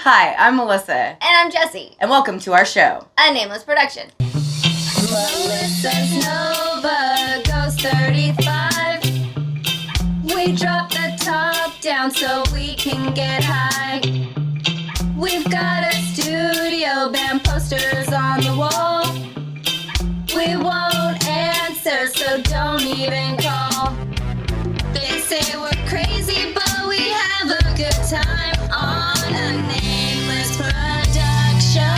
Hi, I'm Melissa. And I'm Jessie. And welcome to our show, A Nameless production. Melissa's Nova goes 35. We drop the top down so we can get high. We've got a studio band, posters on the wall. We won't answer, so don't even call. They say we're crazy, but we have a good time on a Nameless production.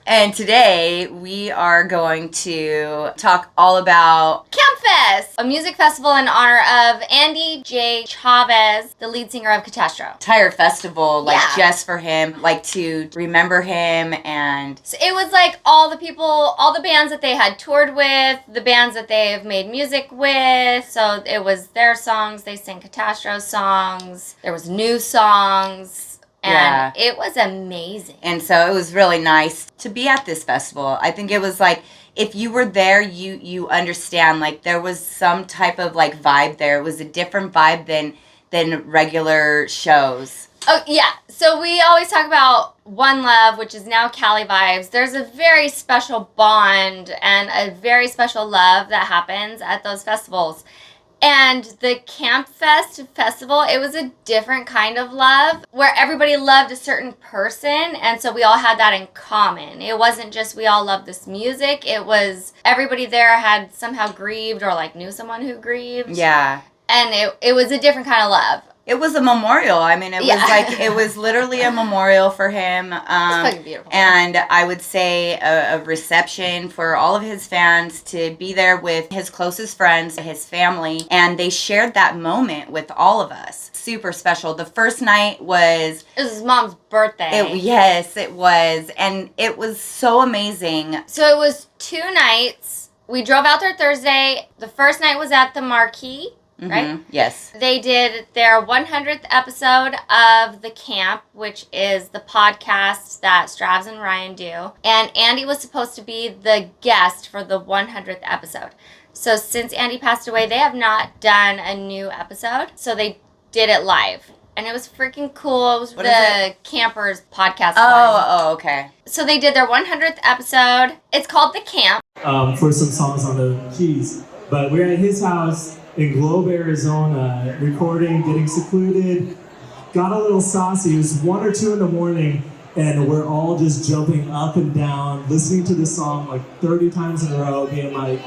and today we are going to talk all about Kampfest, a music festival in honor of Andy J. Chavez, the lead singer of Katastro. entire festival, Yeah. just for him, to remember him, and So it was like all the people, all the bands that they had toured with, the bands that they have made music with. So it was their songs. They sang Katastro songs. There was new songs. And it was amazing. and so it was really nice to be at this festival. I think it was if you were there, you understand, there was some type of vibe there. It was a different vibe than regular shows. Oh, yeah. So we always talk about One Love, which is now CaliVibes. There's a very special bond and a very special love that happens at those festivals. And the Kampfest festival, it was a different kind of love where everybody loved a certain person. And so we all had that in common. It wasn't just we all loved this music. It was everybody there had somehow grieved or knew someone who grieved. Yeah. And it was a different kind of love. It was a memorial. I mean, it was it was literally a memorial for him. It's fucking beautiful. And I would say a reception for all of his fans to be there with his closest friends, his family, and they shared that moment with all of us. Super special. The first night was... It was his mom's birthday. Yes, it was. And it was so amazing. So it was 2 nights. We drove out there Thursday. The first night was at the Marquee. Right? Yes. They did their 100th episode of The Kamp, which is the podcast that Stravs and Ryan do. And Andy was supposed to be the guest for the 100th episode. So since Andy passed away, they have not done a new episode. So they did it live. And it was freaking cool. It was the Campers podcast. Oh, okay. So they did their 100th episode. It's called The Kamp. For some songs on the keys. But we're at his house in Globe, Arizona, recording, getting secluded. Got a little saucy. It was 1 or 2 in the morning, and we're all just jumping up and down, listening to the song 30 times in a row, being like,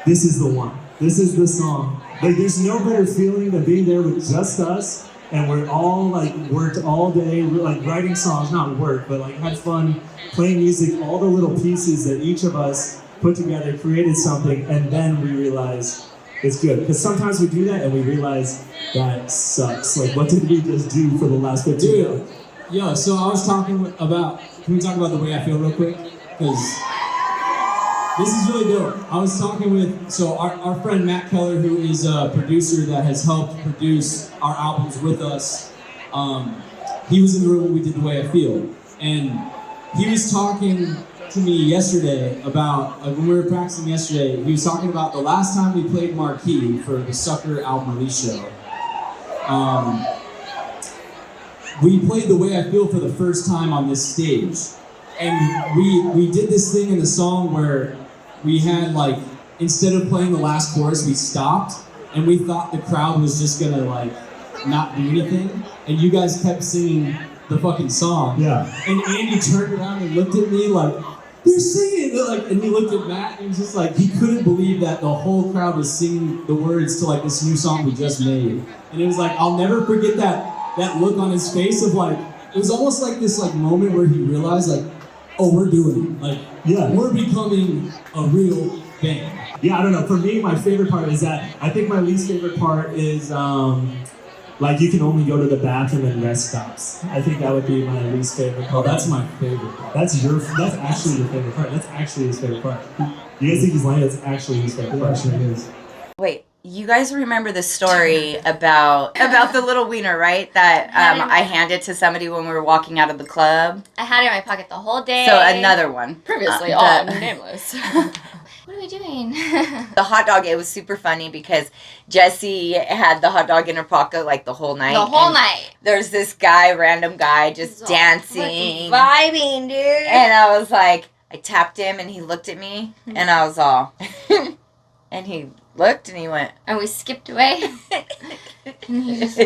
this is the one. This is the song. There's no better feeling than being there with just us, and we're all worked all day, writing songs, not work, but had fun, playing music, all the little pieces that each of us put together, created something, and then we realized it's good. Because sometimes we do that and we realize that sucks. What did we just do for the last 15 minutes? Yo, so I was talking about, can we talk about The Way I Feel real quick? Because this is really dope. I was talking with, our friend Matt Keller, who is a producer that has helped produce our albums with us. He was in the room when we did The Way I Feel. And he was talking to me yesterday about, when we were practicing yesterday, he was talking about the last time we played Marquee for the Sucker album release show. We played The Way I Feel for the first time on this stage. And we did this thing in the song where we had instead of playing the last chorus, we stopped and we thought the crowd was just gonna not do anything. And you guys kept singing the fucking song. Yeah. And Andy turned around and looked at me they're singing! And he looked at Matt and he was just he couldn't believe that the whole crowd was singing the words to this new song we just made. And it was I'll never forget that look on his face of it was almost this moment where he realized oh, we're doing it. Yeah. We're becoming a real band. Yeah, I don't know. For me, my favorite part is that, I think my least favorite part is you can only go to the bathroom and rest stops. I think that would be my least favorite part. Oh, that's my favorite part. That's actually your favorite part. That's actually his favorite part. You guys think he's lying? That's actually his favorite part. Sure it is. Wait, you guys remember the story about the little wiener, right? That I handed to somebody when we were walking out of the club? I had it in my pocket the whole day. So another one. Previously on Nameless. what are we doing? The hot dog, it was super funny because Jessie had the hot dog in her pocket like the whole night. The whole night. There's this random guy just dancing. Vibing, dude. And I was like, I tapped him and he looked at me and I was all, and he looked and he went. And we skipped away. And he just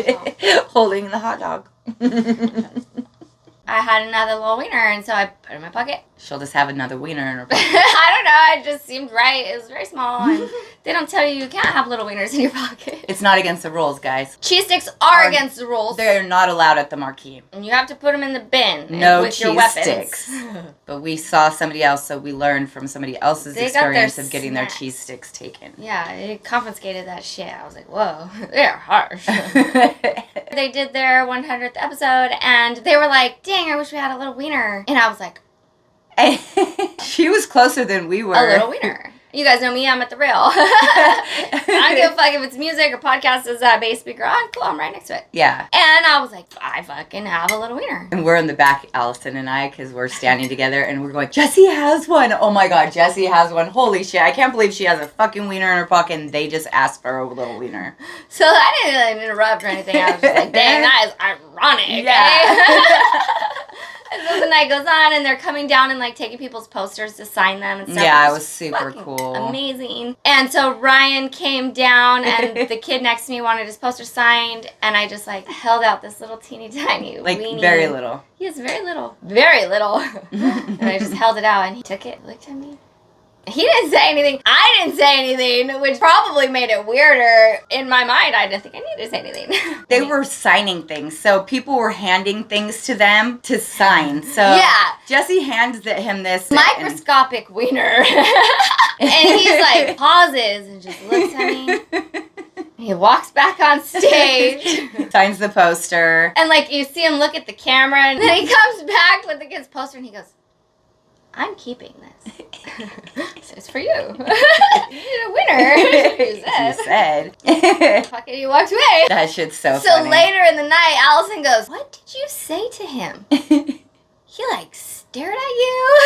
holding the hot dog. I had another little wiener, and so I put it in my pocket. She'll just have another wiener in her pocket. I don't know. It just seemed right. It was very small, and they don't tell you can't have little wieners in your pocket. It's not against the rules, guys. Cheese sticks are against the rules. They're not allowed at the marquee. And you have to put them in the bin. No with cheese your weapons. sticks. But we saw somebody else, so we learned from somebody else's experience of getting their cheese sticks taken. Yeah, it confiscated that shit. I was like, whoa, they're harsh. They did their 100th episode, and they were like, dang, I wish we had a little wiener. And I was like, she was closer than we were. a little wiener. You guys know me, I'm at the rail. I don't give a fuck if it's music or podcast as a bass speaker. I'm cool, I'm right next to it. Yeah. And I was like, I fucking have a little wiener. And we're in the back, Allison and I, because we're standing together and we're going, Jessie has one. Oh my God, Jessie has one. Holy shit, I can't believe she has a fucking wiener in her pocket and they just asked for a little wiener. So I didn't really interrupt or anything. I was just like, dang, that is ironic. Yeah. And so the night goes on, and they're coming down and, like, taking people's posters to sign them and stuff. Yeah, it was super cool. Amazing. And so Ryan came down, and the kid next to me wanted his poster signed, and I just, like, held out this little teeny tiny weenie. Very little. He was very little. Very little. And I just held it out, and he took it, looked at me. He didn't say anything. I didn't say anything, which probably made it weirder. In my mind, I didn't think I needed to say anything. They were signing things, so people were handing things to them to sign. So yeah. Jessie hands him this microscopic wiener. And he's like, pauses and just looks at me. He walks back on stage. Signs the poster. And, like, you see him look at the camera, and then he comes back with the kid's poster, and he goes, I'm keeping this. It's for you. You need a winner. She said. Fucking he walked away. That shit's so funny. So later in the night, Allison goes, what did you say to him? He, like, stared at you.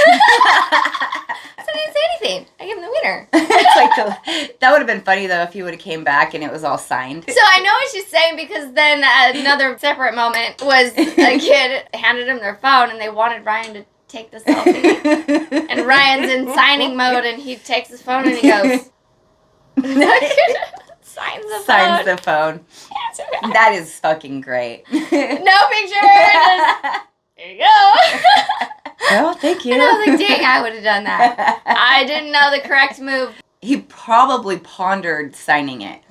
So I didn't say anything. I gave him the winner. It's like that would have been funny, though, if he would have came back and it was all signed. So I know what she's saying, because then another separate moment was a kid handed him their phone, and they wanted Ryan to take the selfie. And Ryan's in signing mode, and he takes his phone and he goes, signs the phone. That is fucking great. No picture. There you go. Oh, thank you. And I was like, dang, I would have done that. I didn't know the correct move. He probably pondered signing it.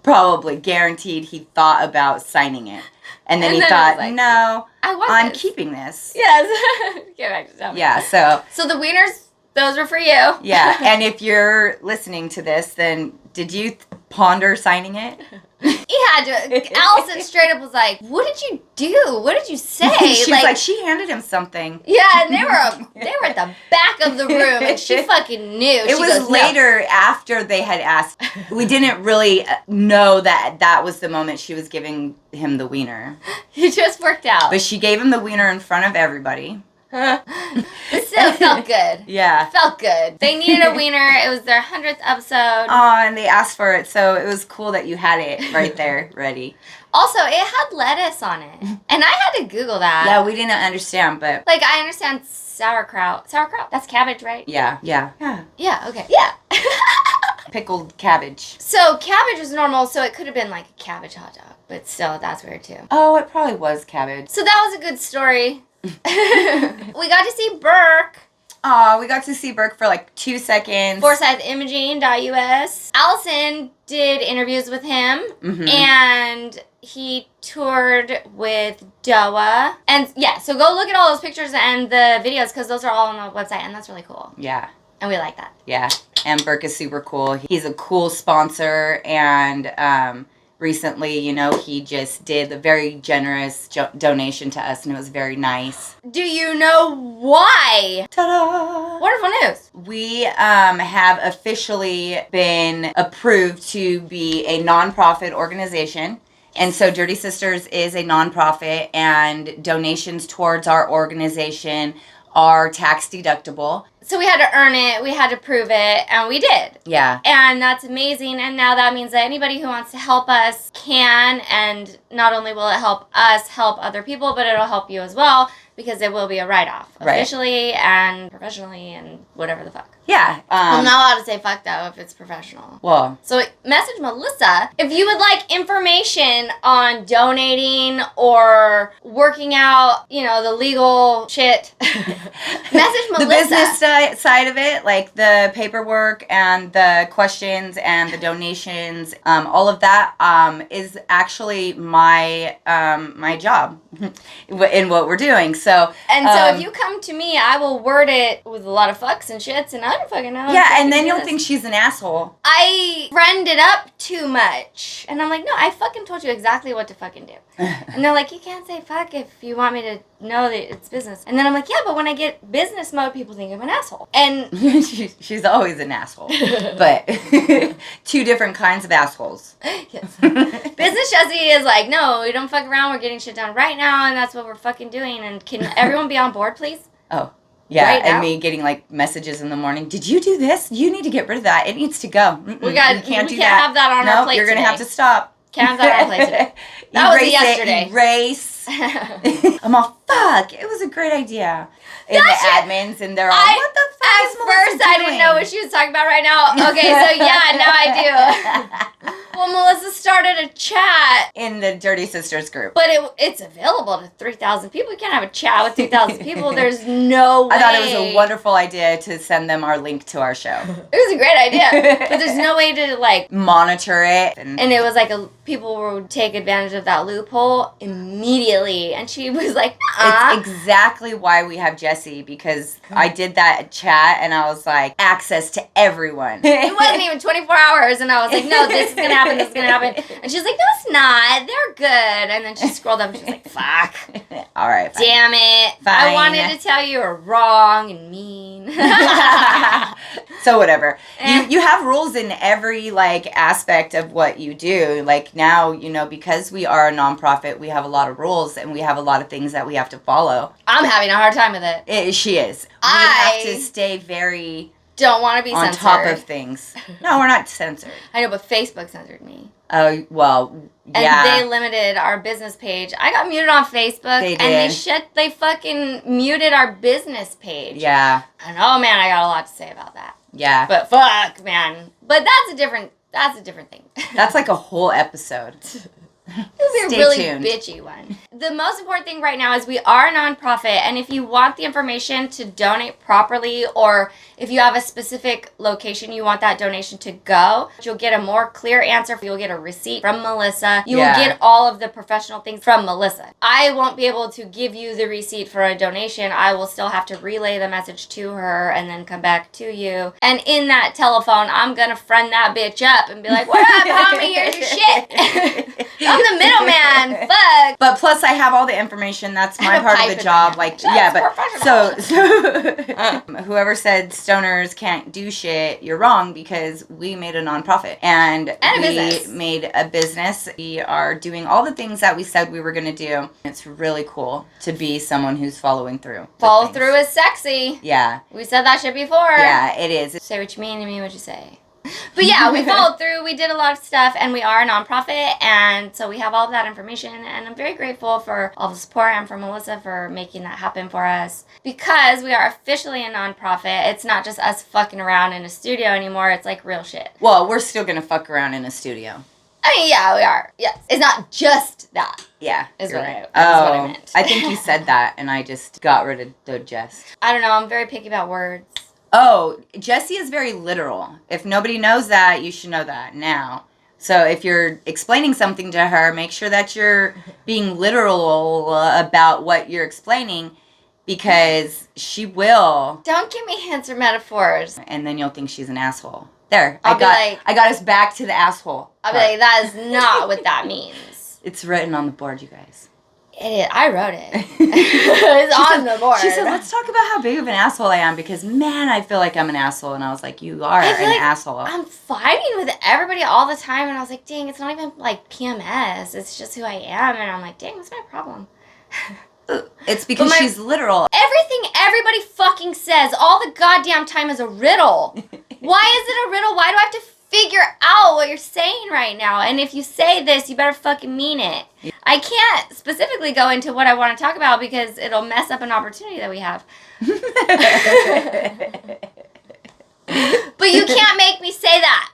Probably, guaranteed he thought about signing it. And then he thought, like, no, I'm keeping this. Yes. Get back to topic. Yeah, so the wieners, those were for you. Yeah, and if you're listening to this, then did you ponder signing it? He had to. Allison straight up was like, what did you do? What did you say? She's like, she handed him something. Yeah, and they were at the back of the room, and she fucking knew. It was later, after they had asked. We didn't really know that was the moment she was giving him the wiener. It just worked out. But she gave him the wiener in front of everybody. It still felt good. Yeah. Felt good. They needed a wiener. It was their 100th episode. Oh, and they asked for it, so it was cool that you had it right there, ready. Also, it had lettuce on it. And I had to Google that. Yeah, we didn't understand, but... Like, I understand sauerkraut. Sauerkraut? That's cabbage, right? Yeah. Yeah, okay. Yeah. Pickled cabbage. So, cabbage was normal, so it could have been like a cabbage hot dog. But still, that's weird, too. Oh, it probably was cabbage. So that was a good story. We got to see Burke. Aw, we got to see Burke for like 2 seconds. ForsythImaging.us. Allison did interviews with him, and he toured with Doa. And yeah, so go look at all those pictures and the videos, because those are all on the website, and that's really cool. Yeah. And we like that. Yeah, and Burke is super cool. He's a cool sponsor, and recently, he just did a very generous donation to us, and it was very nice. Do you know why? Ta-da! Wonderful news. We have officially been approved to be a nonprofit organization. And so Dirty Sisters is a nonprofit, and donations towards our organization are tax deductible. So we had to earn it, we had to prove it, and we did. Yeah. And that's amazing. And now that means that anybody who wants to help us can, and not only will it help us help other people, but it'll help you as well, because it will be a write-off. Right. Officially and professionally and whatever the fuck. Yeah. I'm not allowed to say fuck, though, if it's professional. Well. So message Melissa if you would like information on donating or working out, the legal shit. Message Melissa. The business side of it, like the paperwork and the questions and the donations, all of that is actually my my job in what we're doing. So if you come to me, I will word it with a lot of fucks and shits, and I don't fucking know. Yeah, and then you'll think she's an asshole. I friend it up too much. And I'm like, no, I fucking told you exactly what to fucking do. And they're like, you can't say fuck if you want me to know that it's business. And then I'm like, yeah, but when I get business mode, people think I'm an asshole. And she's always an asshole. But two different kinds of assholes. Yes. Business Jessie is like, no, we don't fuck around. We're getting shit done right now, and that's what we're fucking doing. And can everyone be on board, please? Oh. Yeah, right and now? me getting like messages in the morning. Did you do this? You need to get rid of that. It needs to go. We can't have that on our plate. You're gonna today. have to stop. Can't have that on our plate today. That was yesterday. Erase. I'm all, fuck. It was a great idea. And the admins, and they're all, what the fuck is Melissa At first, I didn't doing? know what she was talking about right now. Okay, so yeah, now I do. Well, Melissa started a chat in the Dirty Sisters group. But it's available to 3,000 people. You can't have a chat with 3,000 people. There's no way. I thought it was a wonderful idea to send them our link to our show. It was a great idea. But there's no way to, like... monitor it. And it was like people would take advantage of that loophole immediately. And she was like, It's exactly why we have Jessie, because I did that chat and I was like, access to everyone. It wasn't even 24 hours. And I was like, no, this is going to happen. This is going to happen. And she's like, no, it's not. They're good. And then she scrolled up and she was like, fuck. All right. Fine. Damn it. Fine. I wanted to tell you were wrong and mean. So whatever. You have rules in every like aspect of what you do. Like now, because we are a nonprofit, we have a lot of rules and we have a lot of things that we have to follow. I'm having a hard time with it. She is. We have to stay very... don't want to be on censored. top of things. No, we're not censored. I know, but Facebook censored me. Oh, well, yeah. And they limited our business page. I got muted on Facebook. They did. And they fucking muted our business page. Yeah. And oh man, I got a lot to say about that. Yeah. But fuck, man. But that's a different thing. That's like a whole episode. It'll be a really bitchy one. The most important thing right now is we are a nonprofit, and if you want the information to donate properly, or if you have a specific location you want that donation to go, you'll get a more clear answer. You'll get a receipt from Melissa. You will get all of the professional things from Melissa. I won't be able to give you the receipt for a donation. I will still have to relay the message to her and then come back to you. And in that telephone, I'm going to friend that bitch up and be like, what up, homie? Here's your shit. I'm the middleman. Fuck. But plus, I have all the information. That's my part of the job. Like, yeah, but so whoever said stoners can't do shit, you're wrong, because we made a nonprofit and we made a business. We are doing all the things that we said we were going to do. It's really cool to be someone who's following through. Follow through is sexy. Yeah. We said that shit before. Yeah, it is. Say what you mean to me what you say. But yeah, we followed through. We did a lot of stuff, and we are a nonprofit, and so we have all of that information, and I'm very grateful for all the support and for Melissa for making that happen for us. Because we are officially a nonprofit, it's not just us fucking around in a studio anymore. It's like real shit. Well, we're still going to fuck around in a studio. I mean, yeah, we are. Yes. It's not just that. Yeah. Is what I meant. I think you said that, and I just got rid of the jest. I don't know. I'm very picky about words. Oh, Jessie is very literal. If nobody knows that, you should know that now. So if you're explaining something to her, make sure that you're being literal about what you're explaining, because she will. Don't give me hints or metaphors. And then you'll think she's an asshole. There, I got us back to the asshole. I'll be like, that is not what that means. It's written on the board, you guys. It is. I wrote it. It's on the board. She said, let's talk about how big of an asshole I am, because, man, I feel like I'm an asshole. And I was like, you are an asshole. I'm fighting with everybody all the time. And I was like, dang, it's not even like PMS. It's just who I am. And I'm like, dang, what's my problem? It's because she's literal. Everything everybody fucking says all the goddamn time is a riddle. Why is it a riddle? Why do I have to figure out what you're saying right now? And if you say this, you better fucking mean it. I can't specifically go into what I want to talk about because it'll mess up an opportunity that we have. But you can't make me say that.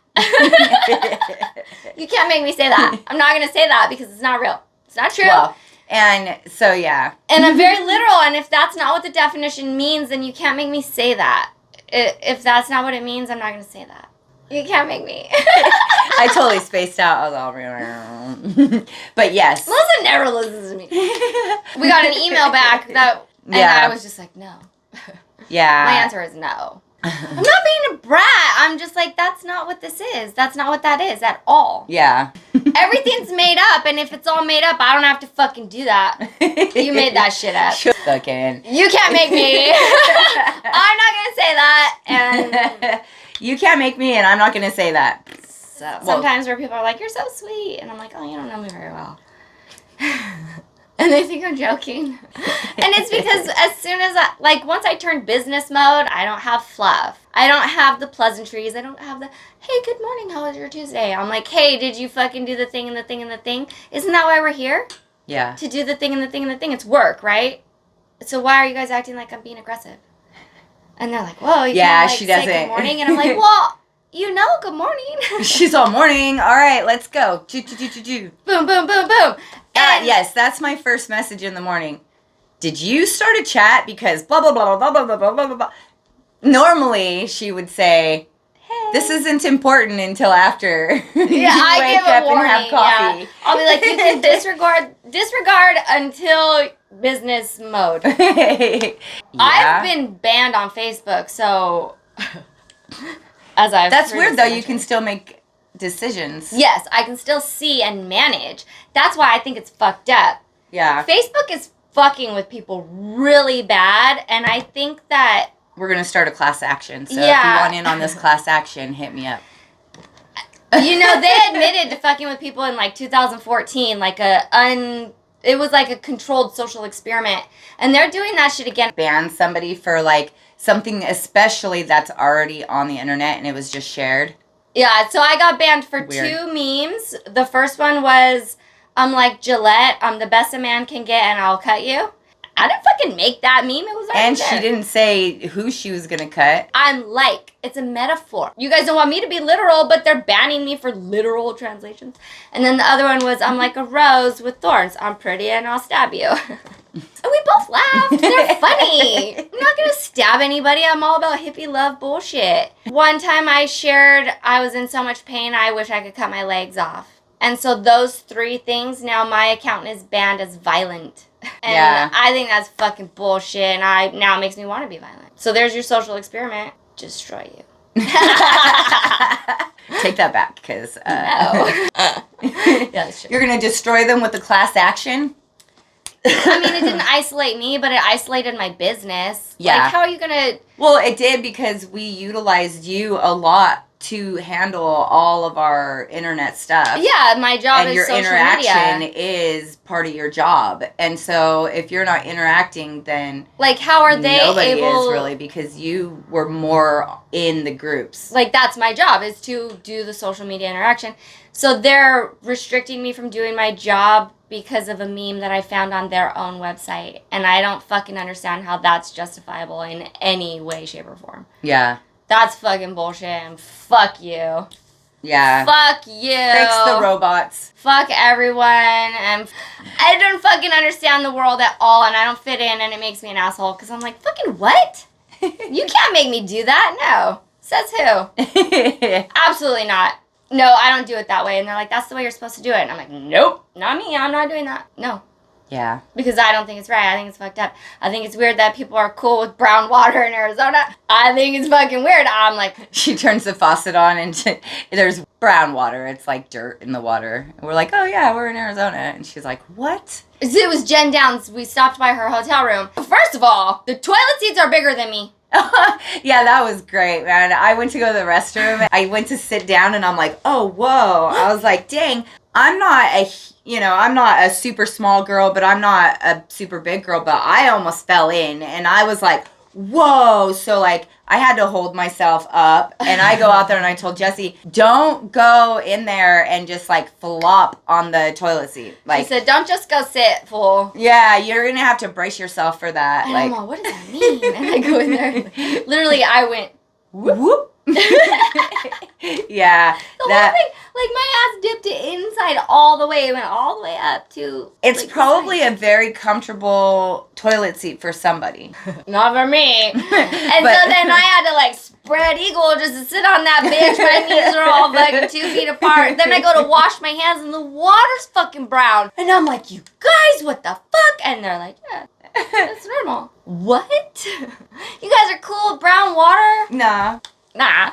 You can't make me say that. I'm not going to say that because it's not real. It's not true. Well, and so, yeah. And I'm very literal, and if that's not what the definition means, then you can't make me say that. If that's not what it means, I'm not going to say that. You can't make me. I totally spaced out. I was all... But yes. Melissa never listens to me. We got an email back that... And I was just like, no. Yeah. My answer is no. I'm not being a brat. I'm just like, that's not what this is. That's not what that is at all. Yeah. Everything's made up, and if it's all made up, I don't have to fucking do that. You made that shit up. Fucking. You can't make me. I'm not going to say that. And you can't make me, and I'm not going to say that. So, sometimes where people are like, you're so sweet. And I'm like, oh, you don't know me very well. And they think I'm joking. And it's because as soon as once I turn business mode, I don't have fluff. I don't have the pleasantries. I don't have the, hey, good morning, how was your Tuesday? I'm like, hey, did you fucking do the thing and the thing and the thing? Isn't that why we're here? Yeah. To do the thing and the thing and the thing. It's work, right? So why are you guys acting like I'm being aggressive? And they're like, whoa, you can't she doesn't. say good morning? And I'm like, well, you know, good morning. She's all morning. All right, let's go. Boom, boom, boom, boom. Yes, that's my first message in the morning. Did you start a chat? Because blah, blah, blah, blah, blah, blah, blah, blah, blah. Normally, she would say, hey, this isn't important until after you wake up and have coffee. Yeah. I'll be like, you can disregard until business mode. I've been banned on Facebook, so That's weird, though. You can still make decisions. Yes, I can still see and manage. That's why I think it's fucked up. Yeah. Facebook is fucking with people really bad, and I think that... We're going to start a class action, so if you want in on this class action, hit me up. You know, they admitted to fucking with people in, 2014, it was like a controlled social experiment, and they're doing that shit again. Ban somebody for, something especially that's already on the internet, and it was just shared. Yeah, so I got banned for 2 memes. The first one was, I'm like Gillette, I'm the best a man can get and I'll cut you. I didn't fucking make that meme. It was already And there. she didn't say who she was going to cut. It's a metaphor. You guys don't want me to be literal, but they're banning me for literal translations. And then the other one was, I'm like a rose with thorns. I'm pretty and I'll stab you. And we both laughed. They're funny. I'm not going to stab anybody. I'm all about hippie love bullshit. One time I shared, I was in so much pain, I wish I could cut my legs off. And so those 3 things, now my account is banned as violent. And I think that's fucking bullshit, and now it makes me want to be violent. So there's your social experiment. Destroy you. Take that back, because No. Yeah, that's true. You're going to destroy them with the class action? I mean, it didn't isolate me, but it isolated my business. Yeah. How are you going to... Well, it did, because we utilized you a lot to handle all of our internet stuff. Yeah, my job is social media. And your interaction is part of your job. And so if you're not interacting, then... how are they nobody able... is really, because you were more in the groups. That's my job, is to do the social media interaction. So they're restricting me from doing my job because of a meme that I found on their own website. And I don't fucking understand how that's justifiable in any way, shape, or form. Yeah. That's fucking bullshit, and fuck you. Yeah. Fuck you. Fix the robots. Fuck everyone, and I don't fucking understand the world at all, and I don't fit in, and it makes me an asshole, because I'm like, fucking what? You can't make me do that. No. Says who? Absolutely not. No, I don't do it that way. And they're like, that's the way you're supposed to do it. And I'm like, nope, not me. I'm not doing that. No. Yeah. Because I don't think it's right. I think it's fucked up. I think it's weird that people are cool with brown water in Arizona. I think it's fucking weird. I'm like... She turns the faucet on and there's brown water. It's like dirt in the water. And we're like, oh yeah, we're in Arizona. And she's like, what? It was Jen Downs. We stopped by her hotel room. First of all, the toilet seats are bigger than me. Yeah, that was great, man. I went to go to the restroom. I went to sit down and I'm like, oh, whoa. I was like, dang. I'm not a super small girl, but I'm not a super big girl, but I almost fell in, and I was like, whoa. So like I had to hold myself up, and I go out there and I told Jessie, don't go in there and just like flop on the toilet seat. Like, she said, don't just go sit, fool. Yeah, you're gonna have to brace yourself for that. And like, I'm like, what does that mean? And I go in there, literally I went, whoop whoop. Yeah, the whole thing, like my ass dipped it inside all the way. It went all the way up to. It's like, probably a very comfortable toilet seat for somebody. Not for me. And so then I had to like spread eagle just to sit on that bitch. My knees are all fucking 2 feet apart. Then I go to wash my hands and the water's fucking brown. And I'm like, you guys, what the fuck? And they're like, yeah, that's normal. What? You guys are cool with brown water? Nah.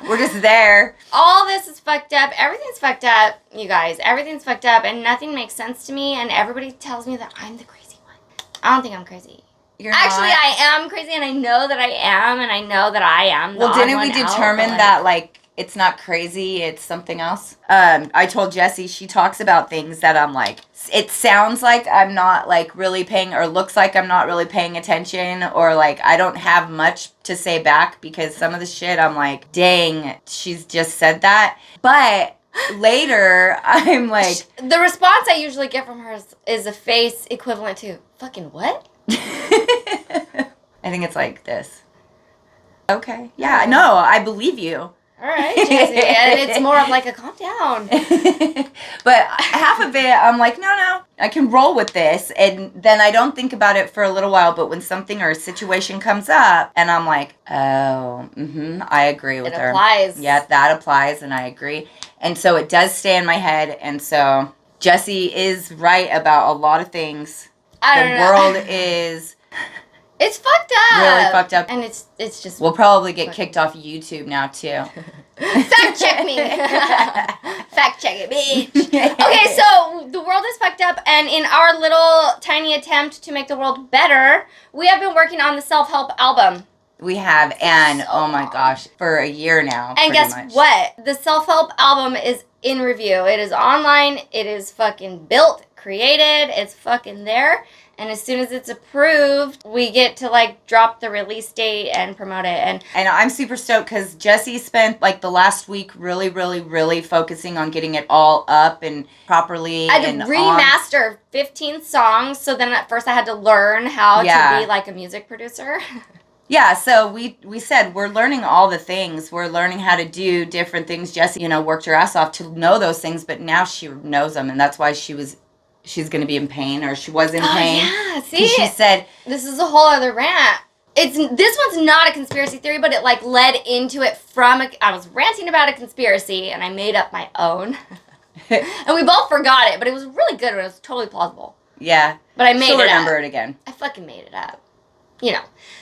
We're just there. All this is fucked up. Everything's fucked up, you guys. Everything's fucked up, and nothing makes sense to me, and everybody tells me that I'm the crazy one. I don't think I'm crazy. Actually, I am crazy, and I know that I am, and I know that I am the Well, odd didn't we one out, determine that, like, it's not crazy, it's something else? I told Jessie, she talks about things that I'm like, it sounds like I'm not, like, really paying, or looks like I'm not really paying attention, or, like, I don't have much to say back, because some of the shit I'm like, dang, she's just said that. But later, I'm like... The response I usually get from her is a face equivalent to, fucking what? I think it's like this. Okay. Yeah, no, I believe you. All right, Jessie. And it's more of like a calm down. But half of it, I'm like, no, I can roll with this. And then I don't think about it for a little while. But when something or a situation comes up, and I'm like, oh, I agree with her. It applies. Yeah, that applies, and I agree. And so it does stay in my head. And so Jessie is right about a lot of things. The world is... It's fucked up. Really fucked up. And it's just... We'll probably get kicked off YouTube now, too. Fact check me. Fact check it, bitch. Okay, so the world is fucked up, and in our little tiny attempt to make the world better, we have been working on the self-help album. We have, and oh my gosh, for a year now. And guess what? The self-help album is in review. It is online. It is fucking built, created. It's fucking there. And as soon as it's approved, we get to, like, drop the release date and promote it. And I'm super stoked because Jessie spent, like, the last week really, really, really focusing on getting it all up and properly. I had to remaster 15 songs. So then at first I had to learn how to be, like, a music producer. Yeah, so we said we're learning all the things. We're learning how to do different things. Jessie, worked her ass off to know those things, but now she knows them. And that's why she's going to be in pain, or she was in pain. Oh, yeah. See? She said... This is a whole other rant. This one's not a conspiracy theory, but it, like, led into it from... I was ranting about a conspiracy, and I made up my own. And we both forgot it, but it was really good. It was totally plausible. Yeah. But I made She'll it up. remember it again. I fucking made it up.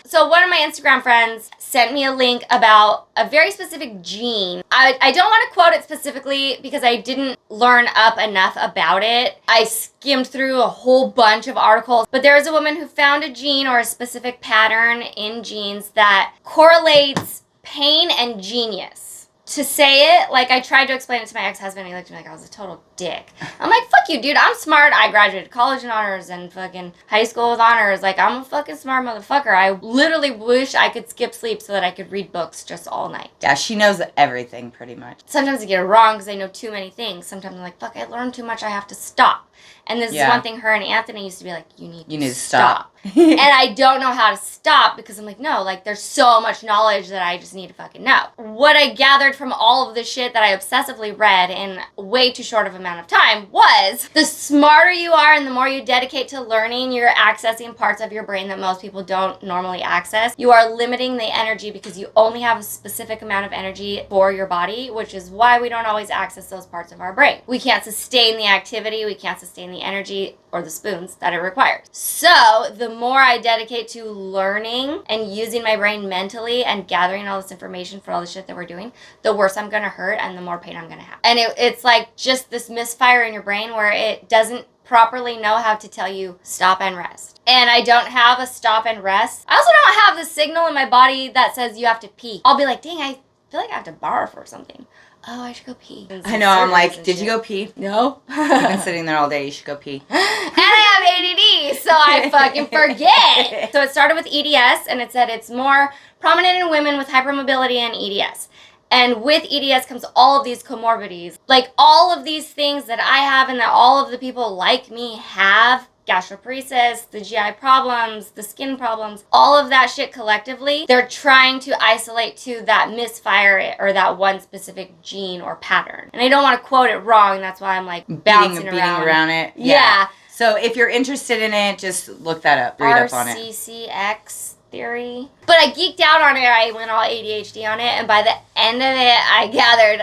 So one of my Instagram friends sent me a link about a very specific gene. I don't want to quote it specifically because I didn't learn up enough about it. I skimmed through a whole bunch of articles, but there is a woman who found a gene or a specific pattern in genes that correlates pain and genius. To say it, like, I tried to explain it to my ex-husband, and he looked at me like I was a total dick. I'm like, fuck you, dude, I'm smart. I graduated college in honors and fucking high school with honors. Like, I'm a fucking smart motherfucker. I literally wish I could skip sleep so that I could read books just all night. Yeah, she knows everything, pretty much. Sometimes I get it wrong because I know too many things. Sometimes I'm like, fuck, I learned too much, I have to stop. And this is one thing her and Anthony used to be like, you need to stop. And I don't know how to stop because I'm like, no, like, there's so much knowledge that I just need to fucking know. What I gathered from all of the shit that I obsessively read in way too short of amount of time was the smarter you are and the more you dedicate to learning, you're accessing parts of your brain that most people don't normally access. You are limiting the energy because you only have a specific amount of energy for your body, which is why we don't always access those parts of our brain. We can't sustain the activity, we can't sustain the energy or the spoons that it requires. So the more I dedicate to learning and using my brain mentally and gathering all this information for all the shit that we're doing, the worse I'm gonna hurt and the more pain I'm gonna have. And it's like just this misfire in your brain where it doesn't properly know how to tell you stop and rest. And I don't have a stop and rest. I also don't have the signal in my body that says you have to pee. I'll be like, dang, I feel like I have to barf or something. oh, I should go pee. I know, I'm like, did you go pee? No. You've been sitting there all day, you should go pee. And I have ADD, so I fucking forget. So it started with EDS, and it said it's more prominent in women with hypermobility and EDS. And with EDS comes all of these comorbidities. Like all of these things that I have and that all of the people like me have. Gastroparesis, the GI problems, the skin problems, all of that shit collectively, they're trying to isolate to that misfire or that one specific gene or pattern. And I don't want to quote it wrong, that's why I'm like beating around it. Yeah. So if you're interested in it, just look that up. Read up on it. RCCX theory. But I geeked out on it. I went all ADHD on it, and by the end of it, I gathered,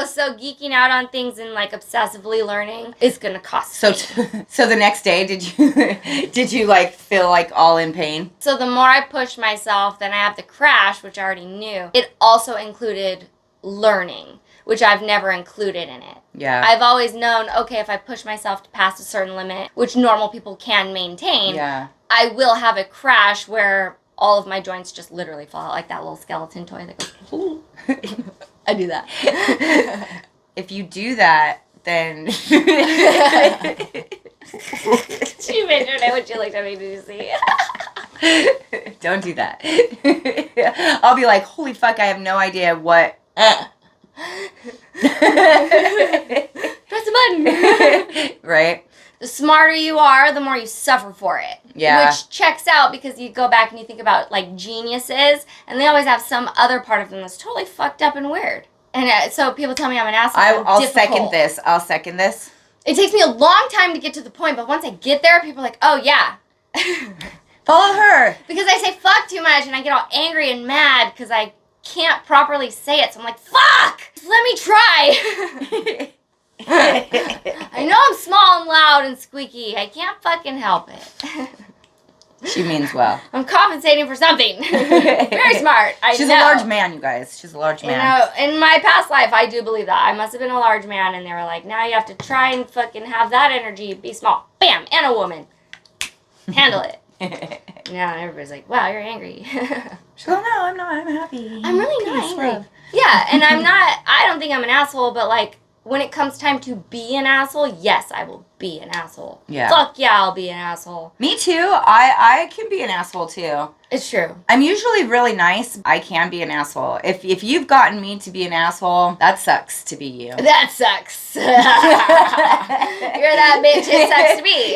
so geeking out on things and like obsessively learning is gonna cost me. So the next day, did you like feel like all in pain? So the more I pushed myself, then I have the crash, which I already knew. It also included learning, which I've never included in it. Yeah. I've always known, okay, if I push myself to past a certain limit, which normal people can maintain, I will have a crash where all of my joints just literally fall out like that little skeleton toy that goes, I do that. If you do that, then... She mentioned it when she looked at me, did you see? Don't do that. I'll be like, holy fuck, I have no idea what... Press the button. Right? The smarter you are, the more you suffer for it. Yeah. Which checks out because you go back and you think about like geniuses, and they always have some other part of them that's totally fucked up and weird. And so people tell me I'm an asshole. I'll second this. I'll second this. It takes me a long time to get to the point, but once I get there, people are like, oh yeah. Follow her. Because I say fuck too much and I get all angry and mad because I can't properly say it. So I'm like, fuck! Let me try. I know I'm small and loud and squeaky. I can't fucking help it. She means well. I'm compensating for something. Very smart. She's a large man, you guys. She's a large man. You know, in my past life, I do believe that. I must have been a large man, and they were like, now you have to try and fucking have that energy, be small. Bam! And a woman. Handle it. Yeah, and everybody's like, wow, you're angry. She's like, no, I'm not. I'm happy. I'm really not angry. Yeah, and I don't think I'm an asshole, but like, when it comes time to be an asshole, yes, I will be an asshole. Yeah. Fuck yeah, I'll be an asshole. Me too. I can be an asshole too. It's true. I'm usually really nice. I can be an asshole. If you've gotten me to be an asshole, that sucks to be you. That sucks. You're that bitch, it sucks to be.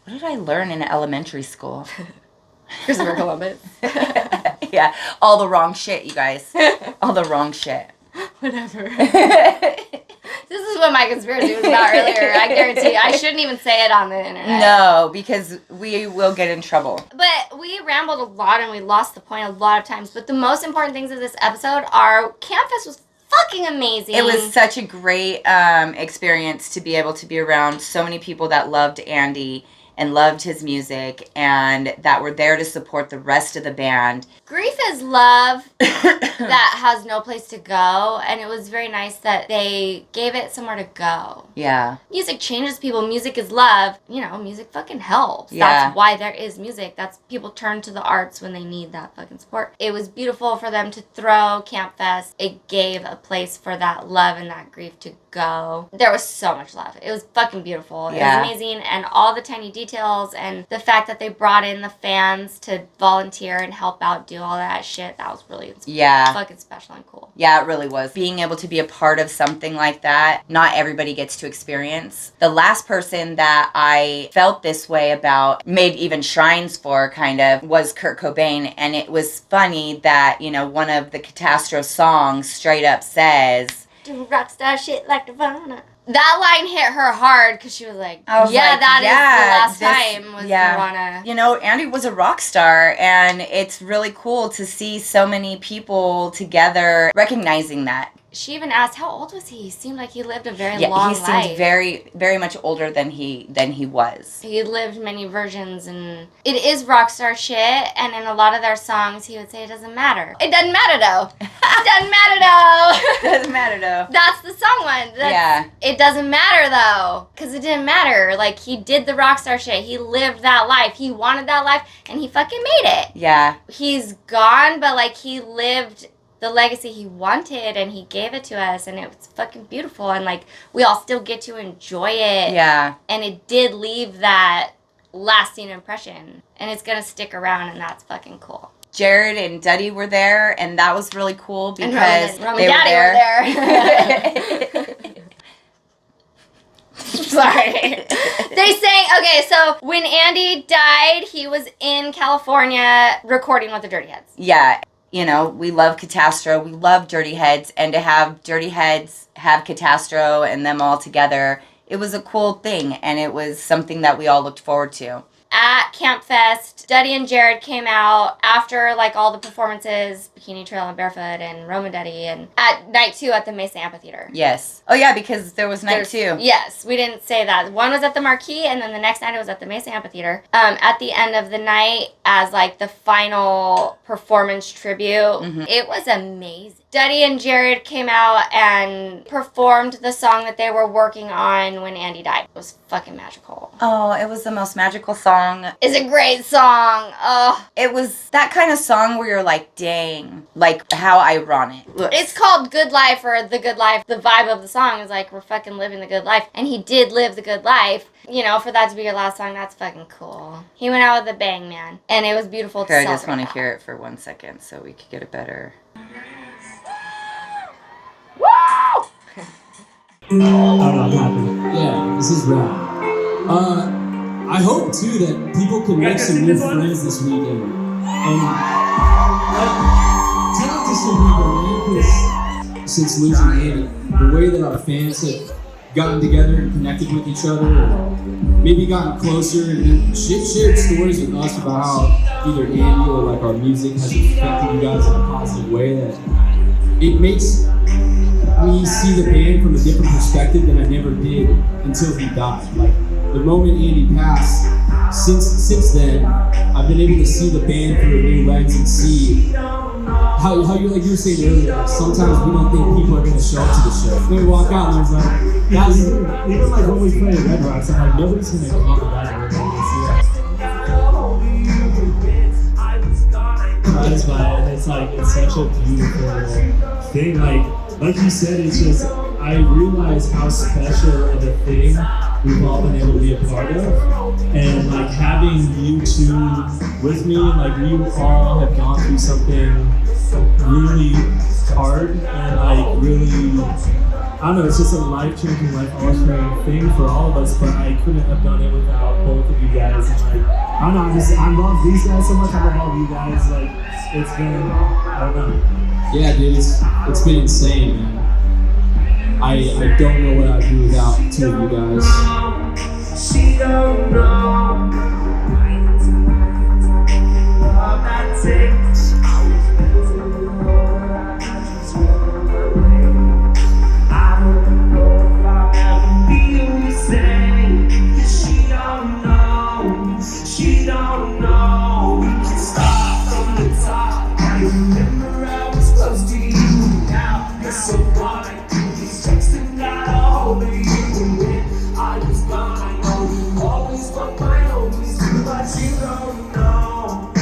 What did I learn in elementary school? Christopher Columbus. Yeah, all the wrong shit, you guys. All the wrong shit. Whatever. This is what my conspiracy was about earlier. I guarantee you. I shouldn't even say it on the internet. No, because we will get in trouble. But we rambled a lot and we lost the point a lot of times. But the most important things of this episode are Kampfest was fucking amazing. It was such a great experience to be able to be around so many people that loved Andy and loved his music and that were there to support the rest of the band. Grief is love that has no place to go, and it was very nice that they gave it somewhere to go. Yeah. Music changes people. Music is love. You know, music fucking helps. Yeah. That's why there is music. That's people turn to the arts when they need that fucking support. It was beautiful for them to throw Kampfest. It gave a place for that love and that grief to go. There was so much love. It was fucking beautiful. It was amazing, and all the tiny details and the fact that they brought in the fans to volunteer and help out do all that shit, that was really fucking special and cool. Yeah, it really was. Being able to be a part of something like that, not everybody gets to experience. The last person that I felt this way about, made even shrines for kind of, was Kurt Cobain, and it was funny that, you know, one of the Katastro songs straight up says, do rockstar shit like Nirvana. That line hit her hard because she was like, that is the last time was Nirvana. You know, Andy was a rock star, and it's really cool to see so many people together recognizing that. She even asked, how old was he? He seemed like he lived a very long life. He seemed very, very much older than he was. He lived many versions, and it is rock star shit, and in a lot of their songs, he would say, it doesn't matter. It doesn't matter, though. It doesn't matter, though. Doesn't matter, though. That's the song one. It doesn't matter, though, because it didn't matter. Like, he did the rock star shit. He lived that life. He wanted that life, and he fucking made it. Yeah. He's gone, but, like, he lived the legacy he wanted, and he gave it to us, and it was fucking beautiful, and like we all still get to enjoy it. Yeah. And it did leave that lasting impression, and it's gonna stick around, and that's fucking cool. Jared and Duddy were there, and that was really cool because Roman they Daddy were there. Sorry. They sang, okay, so when Andy died, he was in California recording with the Dirty Heads. Yeah. You know, we love Katastro. We love Dirty Heads. And to have Dirty Heads have Katastro and them all together, it was a cool thing. And it was something that we all looked forward to. At Kampfest, Duddy and Jared came out after like all the performances, Bikini Trail and Barefoot and Roman Duddy, and at night 2 at the Mesa Amphitheater. Yes. Oh yeah, because there was night 2. Yes, we didn't say that. One was at the Marquee, and then the next night it was at the Mesa Amphitheater. At the end of the night, as like the final performance tribute, it was amazing. Duddy and Jared came out and performed the song that they were working on when Andy died. It was fucking magical. Oh, it was the most magical song. It's a great song. Oh, it was that kind of song where you're like, dang, like how ironic. It's called Good Life or The Good Life. The vibe of the song is like, we're fucking living the good life. And he did live the good life. You know, for that to be your last song, that's fucking cool. He went out with a bang, man. And it was beautiful to I just want to hear it for 1 second so we could get it better. Oh, I'm happy. Yeah, this is rad. I hope too that people can make some new friends this weekend. And talk to some people, man, because since losing Andy, the way that our fans have gotten together and connected with each other, and maybe gotten closer and then shared stories with us about how either Andy or like our music has affected you guys in a positive way, that it makes me see the band from a different perspective than I never did until he died. Like the moment Andy passed, since then, I've been able to see the band through a new lens and see how you like you were saying earlier. Like sometimes we don't think people are gonna show up to the show. Then we walk out and there's like, even like when we play at Red Rocks, I'm like, nobody's gonna come about it. That's why it's like it's such a beautiful thing. Like you said, it's just, I realize how special of a thing we've all been able to be a part of. And like having you two with me, like we all have gone through something really hard and like really, I don't know, it's just a life-changing, life-altering thing for all of us, but I couldn't have done it without both of you guys. And like, I don't know, I love these guys so much, I love all of you guys. Like, it's been, I don't know. Yeah, dude, it's been insane, man. I don't know what I'd do without the two of you guys. She don't know all that takes. I don't know if I'll ever feel the same. She don't know. She don't know. We can start from the top. I remember I was close to you. Now you're so blind. These texting got a hold of you. I was gone. I know you always want my homies, but you don't know.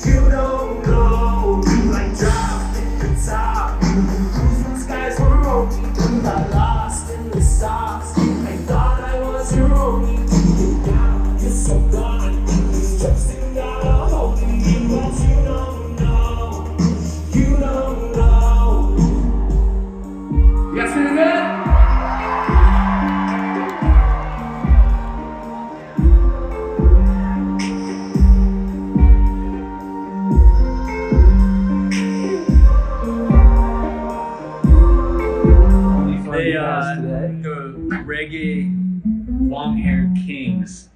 You don't know. You like dropped at the top. Cruising skies were rolling. You got lost in the stars. I thought I was your only. Now you're so gone. These texting got a hold of you, but you don't know. You don't know. You guys feeling good? The reggae long-haired kings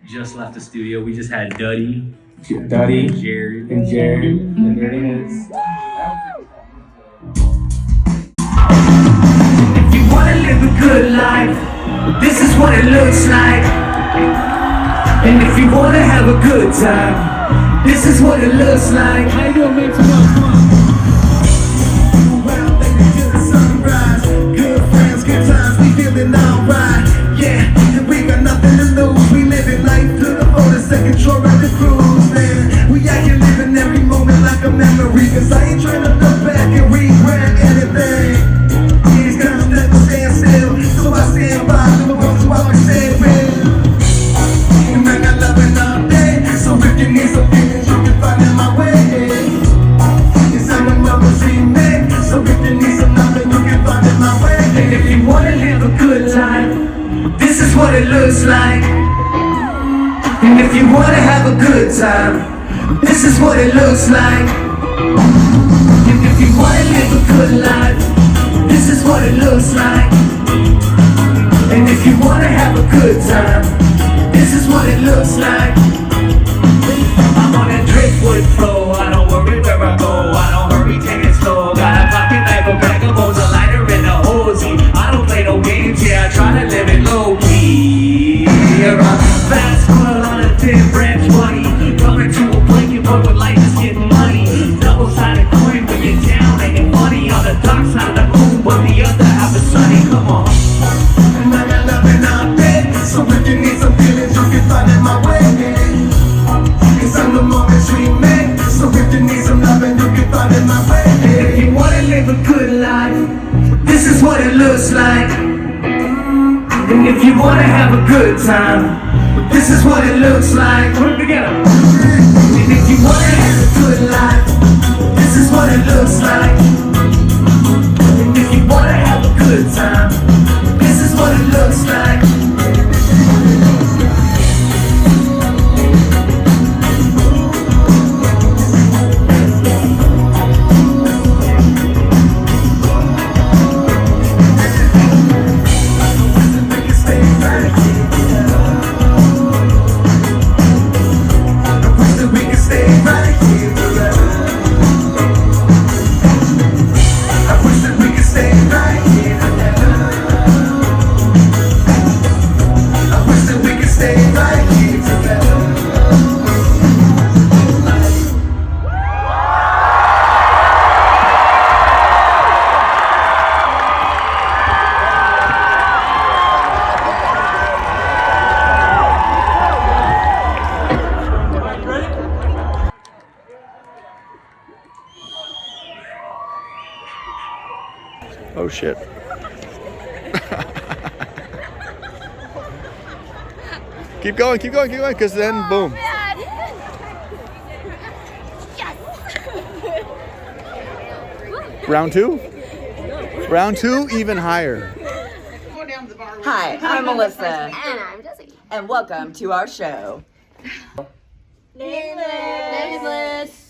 just left the studio. We just had Duddy, Jared, and the Dirty Heads. If you wanna live a good life, this is what it looks like. And if you wanna have a good time, this is what it looks like. How you doing, man? Come on. Well, they can do the sunrise. Good friends, good times, we feeling alright. Yeah, we got nothing to lose. We living life to the fullest, second control of the cruise, man. We out here living every moment like a memory. Cause I ain't trying to look back and wanna live a good life, this is what it looks like. And if you wanna have a good time, this is what it looks like. And if you wanna live a good life, this is what it looks like. And if you wanna have a good time, this is what it looks like. I'm on a driftwood flow, I don't worry where I go, I don't hurry, take it slow. Got a pocket knife, a bag of bones, a lighter and a hosey. I don't play no games, yeah, I try to live it low key. You're a fast squirrel on a thin branch, buddy. Coming to a breaking point with life is getting money. Double-sided coin when you're down and you're funny. On the dark side of the moon, but the other half is sunny, come on. And I got nothing on bed, so if you need some feelings, you can find it my way. Cause I'm the moment dream man, so if you need some loving, you can find it my way. If you wanna live a good life, this is what it looks like. And if you wanna have a good time, this is what it looks like. Put it together. And if you wanna have a good life, this is what it looks like. And if you wanna have a good time, this is what it looks like. Oh shit. Keep going, because then boom. Round two? Round two, even higher. Hi, I'm Melissa. And I'm Jessie. And welcome to our show. Nameless.